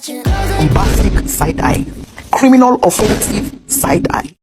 bombastic side-eye, criminal offensive side-eye.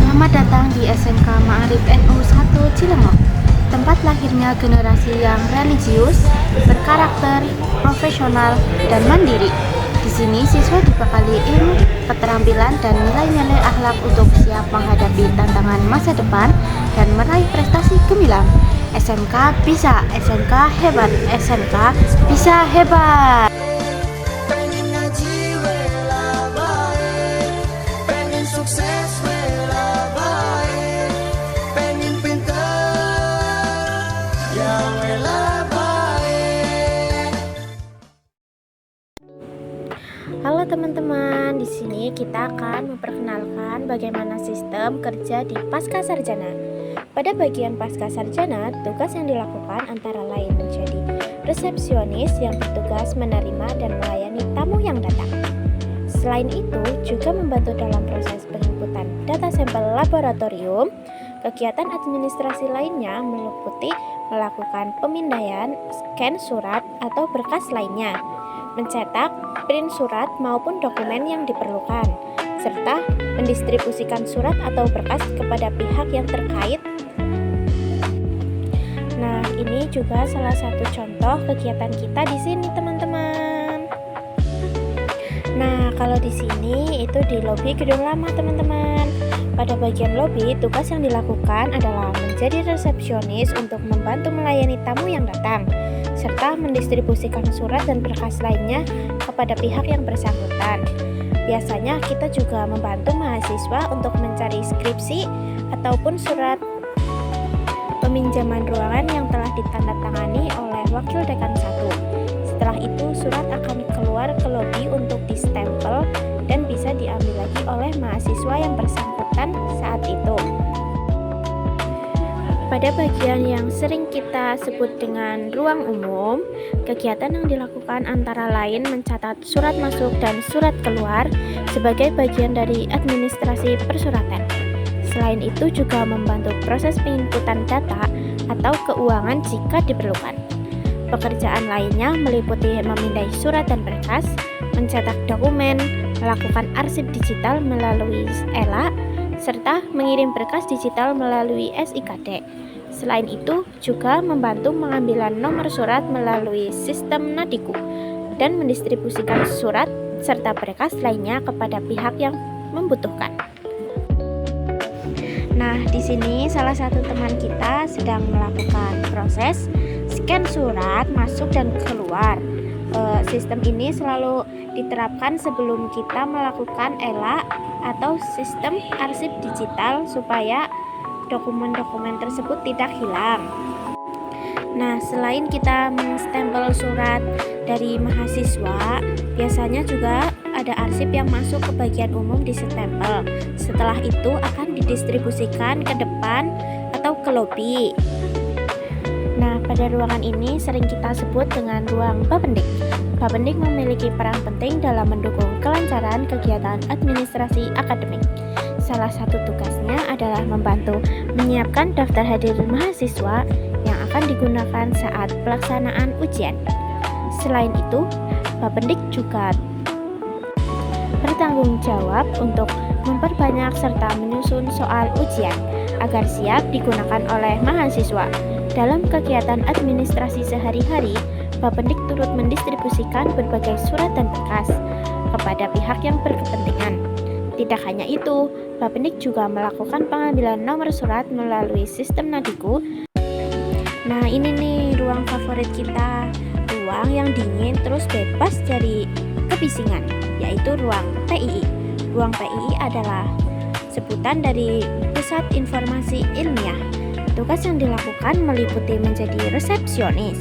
Selamat datang di SMK Ma'arif NU 1 Cilengok, tempat lahirnya generasi yang religius, berkarakter, profesional, dan mandiri. Di sini siswa dibekali ilmu, keterampilan, dan nilai-nilai akhlak untuk siap menghadapi tantangan masa depan dan meraih prestasi gemilang. SMK bisa, SMK hebat, SMK bisa hebat. Pengen ngaji wela baik, pengen sukses wela baik, pengen pintar ya wela baik. Halo teman-teman, di sini kita akan memperkenalkan bagaimana sistem kerja di Pasca Sarjana. Pada bagian Pasca Sarjana, tugas yang dilakukan antara lain menjadi resepsionis yang bertugas menerima dan melayani tamu yang datang. Selain itu, juga membantu dalam proses penginputan data sampel laboratorium. Kegiatan administrasi lainnya meliputi melakukan pemindaian, scan surat atau berkas lainnya, mencetak, print surat maupun dokumen yang diperlukan, serta mendistribusikan surat atau berkas kepada pihak yang terkait. Nah, ini juga salah satu contoh kegiatan kita di sini, teman-teman. Nah, kalau di sini itu di lobi gedung lama, teman-teman. Pada bagian lobi, tugas yang dilakukan adalah menjadi resepsionis untuk membantu melayani tamu yang datang, serta mendistribusikan surat dan berkas lainnya kepada pihak yang bersangkutan. Biasanya kita juga membantu mahasiswa untuk mencari skripsi ataupun surat peminjaman ruangan yang telah ditandatangani oleh Wakil Dekan 1. Setelah itu, surat akan keluar ke lobi untuk distempel dan bisa diambil lagi oleh mahasiswa yang bersangkutan saat itu. Pada bagian yang sering kita sebut dengan ruang umum, kegiatan yang dilakukan antara lain mencatat surat masuk dan surat keluar sebagai bagian dari administrasi persuratan. Selain itu juga membantu proses penginputan data atau keuangan jika diperlukan. Pekerjaan lainnya meliputi memindai surat dan berkas, mencetak dokumen, melakukan arsip digital melalui ELA, serta mengirim berkas digital melalui SIKD. Selain itu, juga membantu pengambilan nomor surat melalui sistem Nadiku dan mendistribusikan surat serta berkas lainnya kepada pihak yang membutuhkan. Nah, di sini salah satu teman kita sedang melakukan proses scan surat masuk dan keluar. Sistem ini selalu diterapkan sebelum kita melakukan ELA atau sistem arsip digital supaya dokumen-dokumen tersebut tidak hilang. Nah, selain kita menstempel surat dari mahasiswa, biasanya juga ada arsip yang masuk ke bagian umum disstempel. Setelah itu akan didistribusikan ke depan atau ke lobi. Nah, pada ruangan ini sering kita sebut dengan ruang Bapendik. Bapendik memiliki peran penting dalam mendukung kelancaran kegiatan administrasi akademik. Salah satu tugasnya adalah membantu menyiapkan daftar hadir mahasiswa yang akan digunakan saat pelaksanaan ujian. Selain itu, Bapendik juga bertanggung jawab untuk memperbanyak serta menyusun soal ujian agar siap digunakan oleh mahasiswa. Dalam kegiatan administrasi sehari-hari, Bapendik turut mendistribusikan berbagai surat dan berkas kepada pihak yang berkepentingan. Tidak hanya itu, Bapendik juga melakukan pengambilan nomor surat melalui sistem Nadiku. Nah, ini nih ruang favorit kita, ruang yang dingin terus bebas dari kebisingan, yaitu ruang TII. Ruang PII adalah sebutan dari Pusat Informasi Ilmiah. Tugas yang dilakukan meliputi menjadi resepsionis,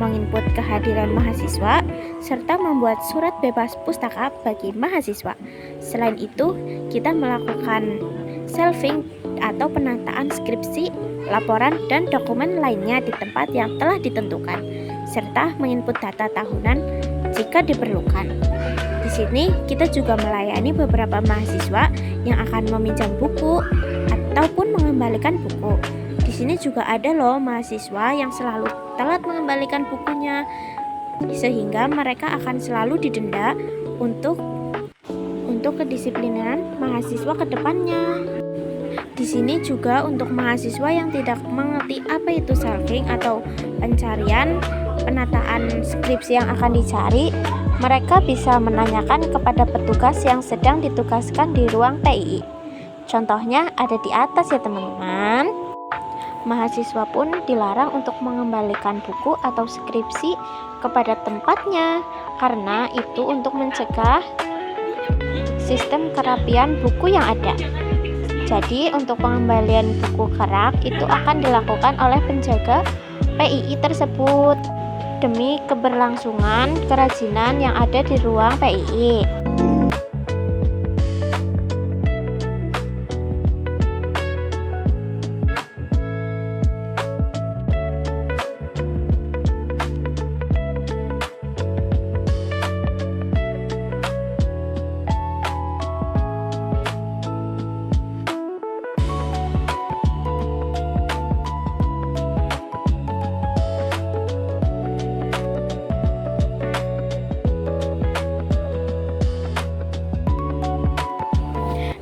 menginput kehadiran mahasiswa, serta membuat surat bebas pustaka bagi mahasiswa. Selain itu, kita melakukan shelving atau penataan skripsi, laporan, dan dokumen lainnya di tempat yang telah ditentukan, serta menginput data tahunan jika diperlukan. Di sini kita juga melayani beberapa mahasiswa yang akan meminjam buku ataupun mengembalikan buku. Di sini juga ada loh mahasiswa yang selalu telat mengembalikan bukunya, sehingga mereka akan selalu didenda untuk kedisiplinan mahasiswa ke depannya. Di sini juga untuk mahasiswa yang tidak mengerti apa itu shelving atau pencarian penataan skripsi yang akan dicari, mereka bisa menanyakan kepada petugas yang sedang ditugaskan di ruang PII. Contohnya ada di atas ya teman-teman. Mahasiswa pun dilarang untuk mengembalikan buku atau skripsi kepada tempatnya, karena itu untuk mencegah sistem kerapian buku yang ada. Jadi untuk pengembalian buku kerak itu akan dilakukan oleh penjaga PII tersebut demi keberlangsungan kerajinan yang ada di ruang PII.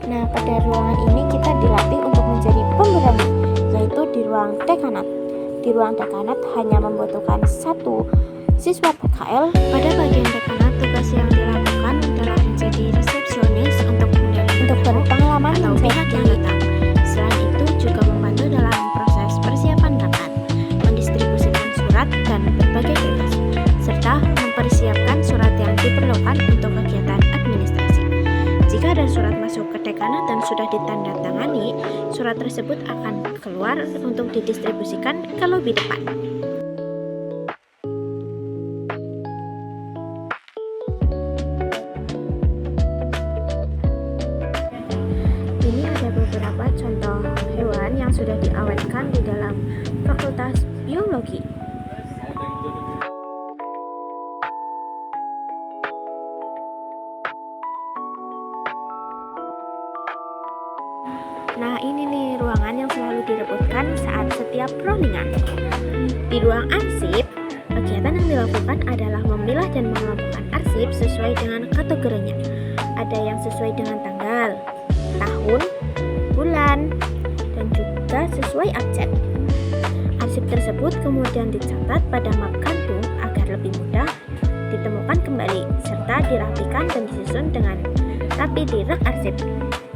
Nah, pada ruangan ini kita dilatih untuk menjadi pemberani, yaitu di ruang dekanat. Di ruang dekanat hanya membutuhkan satu siswa PKL. Pada bagian dekanat, tugas yang dilakukan adalah menjadi resepsionis untuk berpengalaman atau pihak yang datang. Selain itu juga membantu dalam proses persiapan rapat, mendistribusikan surat dan berbagai tugas, serta mempersiapkan surat yang diperlukan untuk kegiatan administrasi. Jika ada surat masuk ke dekanat dan sudah ditandatangani, surat tersebut akan keluar untuk didistribusikan ke lobi depan. Ini ada beberapa contoh hewan yang sudah diawetkan di dalam Fakultas Biologi. Nah, ini nih ruangan yang selalu direbutkan saat setiap perundingan. Di ruang arsip, kegiatan yang dilakukan adalah memilah dan mengelompokkan arsip sesuai dengan kategorinya. Ada yang sesuai dengan tanggal, tahun, bulan, dan juga sesuai abjad. Arsip tersebut kemudian dicatat pada map kantung agar lebih mudah ditemukan kembali, serta dirapikan dan disusun dengan rapi di rak arsip.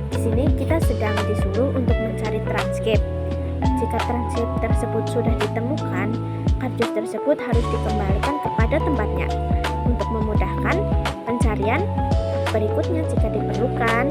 Di sini kita sedang disuruh untuk mencari transkrip. Jika transkrip tersebut sudah ditemukan, kardus tersebut harus dikembalikan kepada tempatnya untuk memudahkan pencarian berikutnya jika diperlukan.